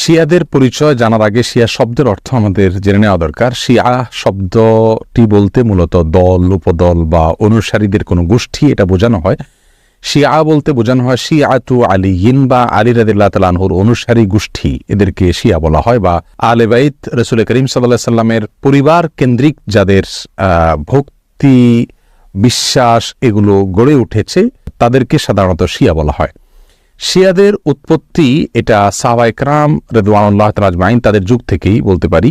শিয়াদের পরিচয় জানার আগে শিয়া শব্দের অর্থ আমাদের জেনে নেওয়া দরকার। শিয়া শব্দটি বলতে মূলত দল, উপদল বা অনুসারীদের কোনো গোষ্ঠী এটা বোঝানো হয়। শিয়া বলতে বোঝানো হয় শিয়াতু আলিয়িন বা আলী রাদিয়াল্লাহু তাআলা আনহুর অনুসারী গোষ্ঠী, এদেরকে শিয়া বলা হয়। বা আলে বাইত, রাসূল করিম সাল্লাল্লাহু আলাইহি সাল্লামের পরিবার কেন্দ্রিক যাদের ভক্তি, বিশ্বাস এগুলো গড়ে উঠেছে তাদেরকে সাধারণত শিয়া বলা হয়। শিয়াদের উৎপত্তি এটা সাহাবায়ে কেরাম রিদওয়ানুল্লাহ তাআলা আজমাইন তাদের যুগ থেকেই বলতে পারি।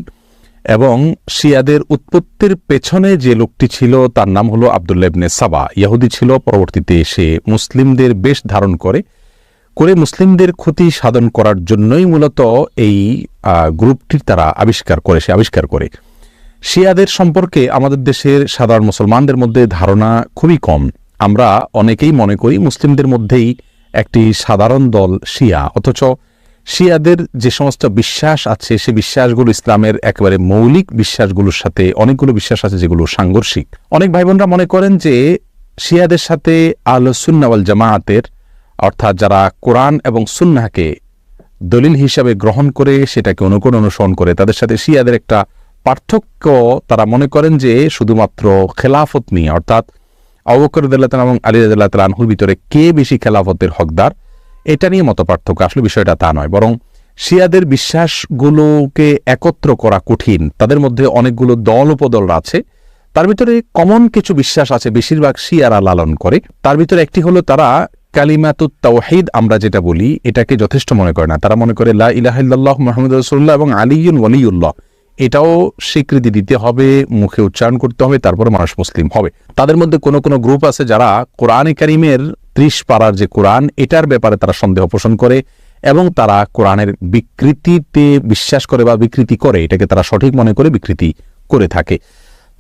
এবং শিয়াদের উৎপত্তির পেছনে যে লোকটি ছিল তার নাম হলো আব্দুল্লাহ ইবনে সাবা। ইহুদি ছিল, পরবর্তীতে সে মুসলিমদের বেশ ধারণ করে মুসলিমদের ক্ষতি সাধন করার জন্যই মূলত এই গ্রুপটির তারা আবিষ্কার করে। শিয়াদের সম্পর্কে আমাদের দেশের সাধারণ মুসলমানদের মধ্যে ধারণা খুবই কম। আমরা অনেকেই মনে করি মুসলিমদের মধ্যেই একটি সাধারণ দল শিয়া, অথচ শিয়াদের যে সমস্ত বিশ্বাস আছে সে বিশ্বাসগুলো ইসলামের একেবারে মৌলিক বিশ্বাসগুলোর সাথে অনেকগুলো বিশ্বাস আছে যেগুলো সাংঘর্ষিক। অনেক ভাই বোনরা মনে করেন যে শিয়াদের সাথে আহলুস সুন্নাহ ওয়াল জামাআতের অর্থাৎ যারা কোরআন এবং সুন্নাহকে দলিল হিসাবে গ্রহণ করে সেটাকে অনুসরণ করে তাদের সাথে শিয়াদের একটা পার্থক্য তারা মনে করেন যে শুধুমাত্র খেলাফত নিয়ে, অর্থাৎ আবু বকর রাদিয়াল্লাহু তাআলা এবং আলী রাদিয়াল্লাহু তাআলা আনহুর ভিতরে কে বেশি খেলাফতের হকদার এটা নিয়ে মত পার্থক্য। আসলে বিষয়টা তা নয়, বরং শিয়াদের বিশ্বাসগুলোকে একত্র করা কঠিন। তাদের মধ্যে অনেকগুলো দল উপদল আছে, তার ভিতরে কমন কিছু বিশ্বাস আছে বেশিরভাগ শিয়ারা লালন করে। তার ভিতরে একটি হলো তারা কালিমাতুত তাওহীদ আমরা যেটা বলি এটাকে যথেষ্ট মনে করে না। তারা মনে করে লা ইলাহা ইল্লাল্লাহ মুহাম্মাদুর রাসূলুল্লাহ এবং আলিয়ুন ওয়ালিউল্লাহ এটাও স্বীকৃতি দিতে হবে, মুখে উচ্চারণ করতে হবে, তারপরে মানুষ মুসলিম হবে। তাদের মধ্যে কোনো কোনো গ্রুপ আছে যারা কোরআনে কারীমের 30 পারার যে কোরআন এটার ব্যাপারে তারা সন্দেহ পোষণ করে এবং তারা কোরআনের বিকৃতিতে বিশ্বাস করে বা বিকৃতি করে, এটাকে তারা সঠিক মনে করে বিকৃতি করে থাকে।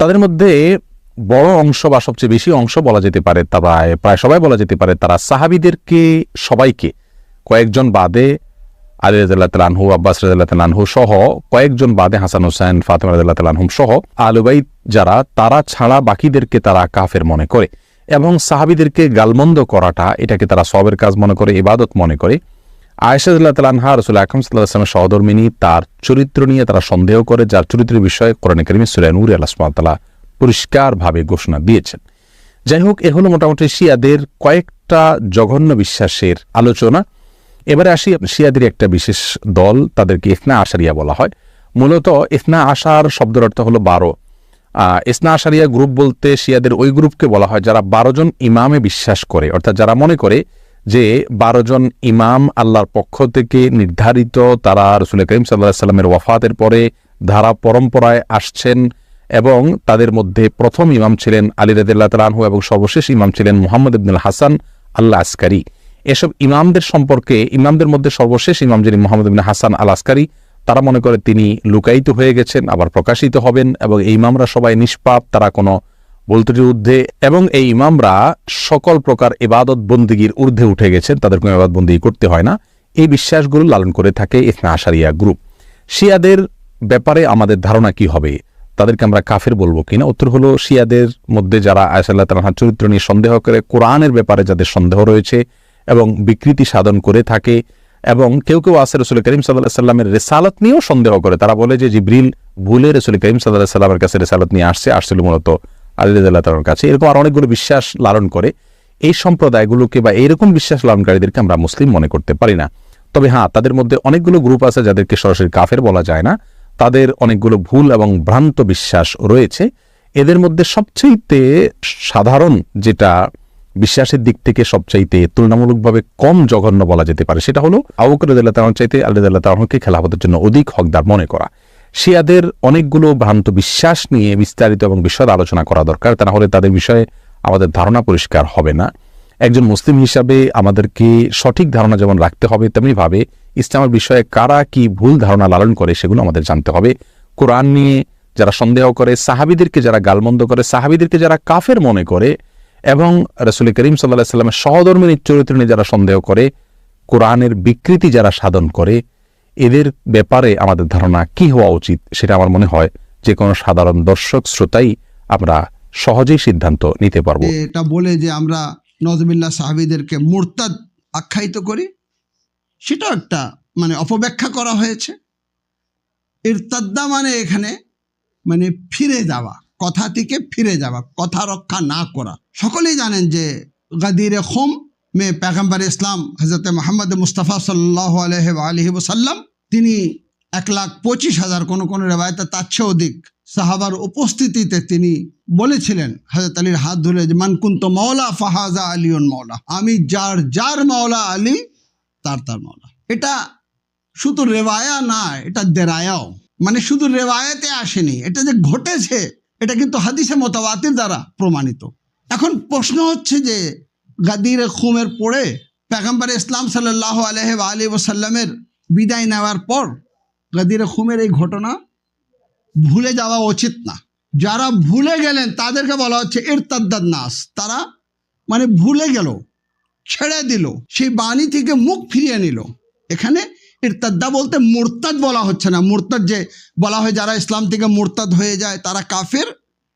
তাদের মধ্যে বড় অংশ বা সবচেয়ে বেশি অংশ বলা যেতে পারে, প্রায় সবাই বলা যেতে পারে তারা সাহাবীদেরকে সবাইকে কয়েকজন বাদে আলী রাদিয়াল্লাহু তাআলা আনহু, আব্বাস রাদিয়াল্লাহু তাআলা আনহু সহ কয়েকজন বাদে হাসান হোসেন, ফাতেমা রাদিয়াল্লাহু তাআলা আনহুম সহ আহলে বাইত যারা তারা ছাড়া বাকিদেরকে তারা কাফের মনে করে এবং সাহাবীদেরকে গালমন্দ করাটা এটাকে তারা সওয়াবের কাজ মনে করে, ইবাদত মনে করে। আয়েশা রাদিয়াল্লাহু তাআলা আনহা রাসূল আকরাম সাল্লাল্লাহু আলাইহি ওয়াসাল্লামের সহধর্মিণী, তার চরিত্র নিয়ে তারা সন্দেহ করে, যার চরিত্রের বিষয়ে কোরআনে কারীমে সূরা নূরে আল্লাহ সুবহানাহু ওয়া তাআলা পরিষ্কারভাবে ঘোষণা দিয়েছেন। যাই হোক, এ হলো মোটামুটি শিয়াদের কয়েকটা জঘন্য বিশ্বাসের আলোচনা। এবারে আসি শিয়াদের একটা বিশেষ দল, তাদেরকে ইসনা আশারিয়া বলা হয়। মূলত ইসনা আশার শব্দের অর্থ হলো 12। ইসনা আশারিয়া গ্রুপ বলতে শিয়াদের ওই গ্রুপকে বলা হয় যারা 12 জন ইমামে বিশ্বাস করে, অর্থাৎ যারা মনে করে যে 12 জন ইমাম আল্লাহর পক্ষ থেকে নির্ধারিত, তারা রাসূল করিম সাল্লাল্লাহু আলাইহি ওয়াসাল্লামের ওয়াফাতের পরে ধারা পরম্পরায় আসছেন এবং তাদের মধ্যে প্রথম ইমাম ছিলেন আলী রাদিয়াল্লাহু তাআলা আনহু এবং সর্বশেষ ইমাম ছিলেন মুহাম্মদ ইবনুল হাসান আল আসকারী। এসব ইমামদের সম্পর্কে, ইমামদের মধ্যে সর্বশেষ ইমাম যিনি মুহাম্মদ ইবনে হাসান আল আসকারী, তারা মনে করে তিনি লুকায়িত হয়ে গেছেন, আবার প্রকাশিত হবেন এবং এই ইমামরা সবাই নিষ্পাপ, তারা কোনো বলতুটির ঊর্ধ্বে এবং এই ইমামরা সকল প্রকার ইবাদত বন্দিগির ঊর্ধ্বে উঠে গেছেন, তাদের কোনো ইবাদত বন্দিগি করতে হয় না। এই বিশ্বাসগুলো লালন করে থাকে ইসনা আশারিয়া গ্রুপ। শিয়াদের ব্যাপারে আমাদের ধারণা কি হবে, তাদেরকে আমরা কাফের বলবো কিনা? উত্তর হলো শিয়াদের মধ্যে যারা আয়েশা রাদিয়াল্লাহু তাআলার চরিত্র নিয়ে সন্দেহ করে, কোরআনের ব্যাপারে যাদের সন্দেহ রয়েছে এবং বিকৃতি সাধন করে থাকে, এবং কেউ কেউ আছে রাসূল করিম সাল্লাল্লাহু আলাইহি ওয়াসাল্লামের রিসালাত নিয়েও সন্দেহ করে। তারা বলে যে জিবরিল ভুলে রাসূল করিম সাল্লাল্লাহু আলাইহি ওয়াসাল্লামের কাছে রিসালাত নিয়ে আসছিল মূলত আলী রাদিয়াল্লাহু তাআলার কাছে। এরকম আর অনেকগুলো বিশ্বাস লালন করে। এই সম্প্রদায়গুলোকে বা এইরকম বিশ্বাস লালনকারীদেরকে আমরা মুসলিম মনে করতে পারি না। তবে হ্যাঁ, তাদের মধ্যে অনেকগুলো গ্রুপ আছে যাদেরকে সরাসরি কাফের বলা যায় না, তাদের অনেকগুলো ভুল এবং ভ্রান্ত বিশ্বাস রয়েছে। এদের মধ্যে সবচেয়ে সাধারণ যেটা বিশ্বাসের দিক থেকে সবচাইতে তুলনামূলকভাবে কম জঘন্য বলা যেতে পারে সেটা হলো আবু বকর রাদিয়াল্লাহু তাআলা চাইতে আলী রাদিয়াল্লাহু তাআলাকে খেলাফতের জন্য অধিক হকদার মনে করা। শিয়াদের অনেকগুলো ভ্রান্ত বিশ্বাস নিয়ে বিস্তারিত এবং বিশদ আলোচনা করা দরকার, তা না হলে তাদের বিষয়ে আমাদের ধারণা পরিষ্কার হবে না। একজন মুসলিম হিসাবে আমাদেরকে সঠিক ধারণা যেমন রাখতে হবে, তেমনিভাবে ইসলামের বিষয়ে কারা কি ভুল ধারণা লালন করে সেগুলো আমাদের জানতে হবে। কোরআন নিয়ে যারা সন্দেহ করে, সাহাবীদেরকে যারা গালমন্দ করে, সাহাবীদেরকে যারা কাফের মনে করে এবং রাসূল করিম সাল্লাল্লাহু আলাইহি ওয়াসাল্লামের সহধর্মিণীর চরিত্র নিয়ে যারা সন্দেহ করে, কোরআনের বিকৃতি যারা সাধন করে, এদের ব্যাপারে আমাদের ধারণা কি হওয়া উচিত সেটা আমার মনে হয় যে কোনো সাধারণ দর্শক শ্রোতাই আমরা সহজেই সিদ্ধান্ত নিতে পারবো। এটা বলে যে আমরা নজবিল্লাহ সাহাবীদেরকে মুরতাদ আখ্যায়িত করি, সেটাও একটা মানে অপব্যাখ্যা করা হয়েছে। ইরতাদ্দা মানে এখানে মানে ফিরে যাওয়া, কথা থেকে ফিরে যাওয়া, কথা রক্ষা না করা। সকলেই জানেন যে গাদিরে খুম মে पैगंबर ইসলাম হযরত মুহাম্মদ মুস্তাফা সাল্লাল্লাহু আলাইহি ওয়াসাল্লাম তিনি 1,25,000 কোন রিওয়ায়েতে তার চেয়ে অধিক সাহাবার উপস্থিতিতে তিনি বলেছিলেন হযরত আলীর হাত ধরে যে মান কুনতু মাওলা ফাহাজা আলিউন মাওলা, আমি যার মাওলা আলী তার মাওলা। এটা শুধু রেওয়ায়া না, এটা দেরায়াও, মানে শুধু রেওয়ায়াতে আসেনি, এটা যে ঘটেছে এটা কিন্তু হাদিসে মুতাওয়াতির দ্বারা প্রমাণিত। এখন প্রশ্ন হচ্ছে যে গাদিরে খুমের পরে पैगंबर ইসলাম সাল্লাল্লাহু আলাইহি ওয়াসাল্লামের বিদায় নেওয়ার পর গাদিরে খুমের এই ঘটনা ভুলে যাওয়া উচিত না। যারা ভুলে গেলেন তাদেরকে বলা হচ্ছে ইরতাদ্দান নাস, তারা মানে ভুলে গেল, ছেড়ে দিল, সেই বাণী থেকে মুখ ফিরিয়ে নিল। এখানে ইরতাদ্দা বলতে মুরতাদ বলা হচ্ছে না। মুরতাদ যে বলা হয় যারা ইসলাম থেকে মুরতাদ হয়ে যায় তারা কাফের,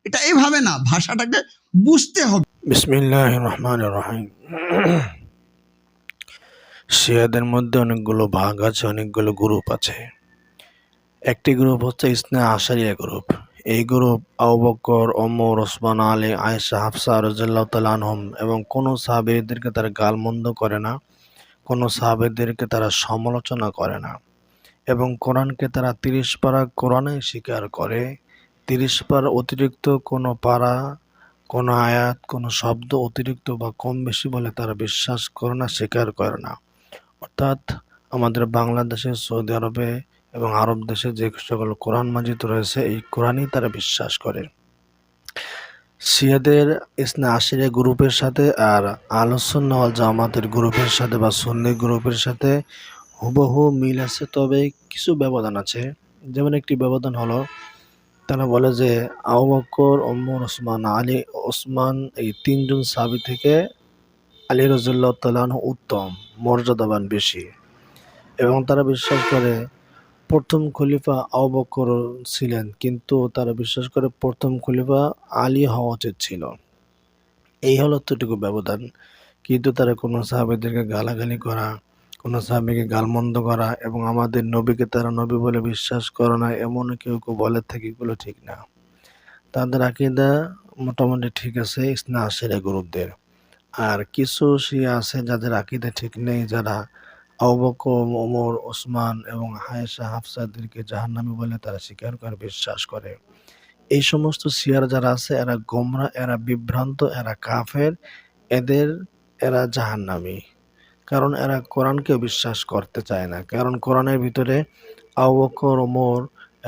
এটা এইভাবে না, ভাষাটাকে বুঝতে হবে। বিসমিল্লাহির রহমানির রহিম। শিয়াদের মধ্যে অনেকগুলো ভাগ আছে, অনেকগুলো গ্রুপ আছে। একটি গ্রুপ হচ্ছে ইসনা আশারিয়া গ্রুপ। এই গ্রুপ আবু বকর, ওমর, ওসমান, আলী, আয়েশা, হাফসা রাদিয়াল্লাহু তাআলা আনহুম এবং কোনো সাহাবীদেরকে তারা গালমন্দ করে না, কোনো সাহাবীদেরকে তারা সমালোচনা করে না, এবং কোরআনকে তারা 30 পারা কোরআনে স্বীকার করে। 30 পারা অতিরিক্ত কোনো পারা, কোনো আয়াত, কোনো শব্দ অতিরিক্ত বা কম বেশি বলে তারা বিশ্বাস করে না, স্বীকার করে না। অর্থাৎ আমাদের বাংলাদেশে, সৌদি আরবে এবং আরব দেশে যে সকল কোরআন মাজিদ রয়েছে এই কোরআনই তারা বিশ্বাস করে। শিয়াদের ইসনা আশারিয়া গ্রুপের সাথে আর আহলুস সুন্নাহ ওয়াল জামাতের গ্রুপের সাথে বা সুন্নি গ্রুপের সাথে হুবহু মিল আছে, তবে কিছু ব্যবধান আছে। যেমন একটি ব্যবধান হলো তারা বলে যে আবু বকর, ওমর, ওসমান, আলী, ওসমান এই 3 জন সাহাবী থেকে আলী রাদিয়াল্লাহু তাআলা আনহু উত্তম, মর্যাদাবান বেশি, এবং তারা বিশ্বাস করে প্রথম খলিফা আবু বকর ছিলেন, কিন্তু তারা বিশ্বাস করে প্রথম খলিফা আলী হওয়া উচিত ছিল। এই হলো এতটুকু ব্যবধান। কিন্তু তারা কোনো সাহাবীদেরকে গালাগালি করা, কোনো সাহাবীকে গালমন্দ করা এবং আমাদের নবীকে তারা নবী বলে বিশ্বাস করে না এমন কেউ বলে থাকে, এগুলো ঠিক না। তাদের আকীদা মোটামুটি ঠিক আছে ইসনা আশারিয়া গ্রুপদের। আর কিছু শিয়া আছে যাদের আকীদা ঠিক নেই, যারা আবু বকর, ওমর, ওসমান এবং আয়েশা, হাফসাদেরকে জাহান্নামী বলে তারা স্বীকার করে, বিশ্বাস করে। এই সমস্ত শিয়ার যারা আছে এরা গোমরা, এরা বিভ্রান্ত, এরা কাফের, এরা জাহান্নামী। কারণ এরা কোরআনকে বিশ্বাস করতে চায় না। কারণ কোরআনের ভিতরে আবু বকর, ওমর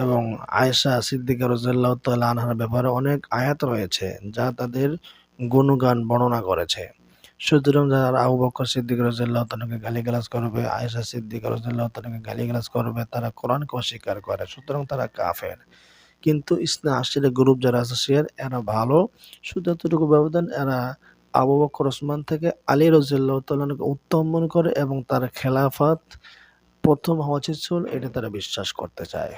এবং আয়েশা সিদ্দিকা রাদিয়াল্লাহু তাআলা আনহার ব্যাপারে অনেক আয়াত রয়েছে যা তাদের গুণগান বর্ণনা করেছে। সুতরাং যারা আবু বকর সিদ্দিক রাদিয়াল্লাহু তাআলাকে গালিগালাজ করবে, আয়েশা সিদ্দিকা রাদিয়াল্লাহু তাআলাকে গালিগালাজ করবে, তারা কোরআনকে অস্বীকার করে, সুতরাং তারা কাফের। কিন্তু ইসনা আশারিয়া গ্রুপ যারা আছে শিয়ার, এরা ভালো, শুধু এতটুকু ব্যবধান, এরা আবু বকর, ওসমান থেকে আলী রাদিয়াল্লাহু তাআলা আনহুকে উত্তম মনে করে এবং তার খেলাফত প্রথম হওয়া উচিত ছিল এটা তারা বিশ্বাস করতে চায়।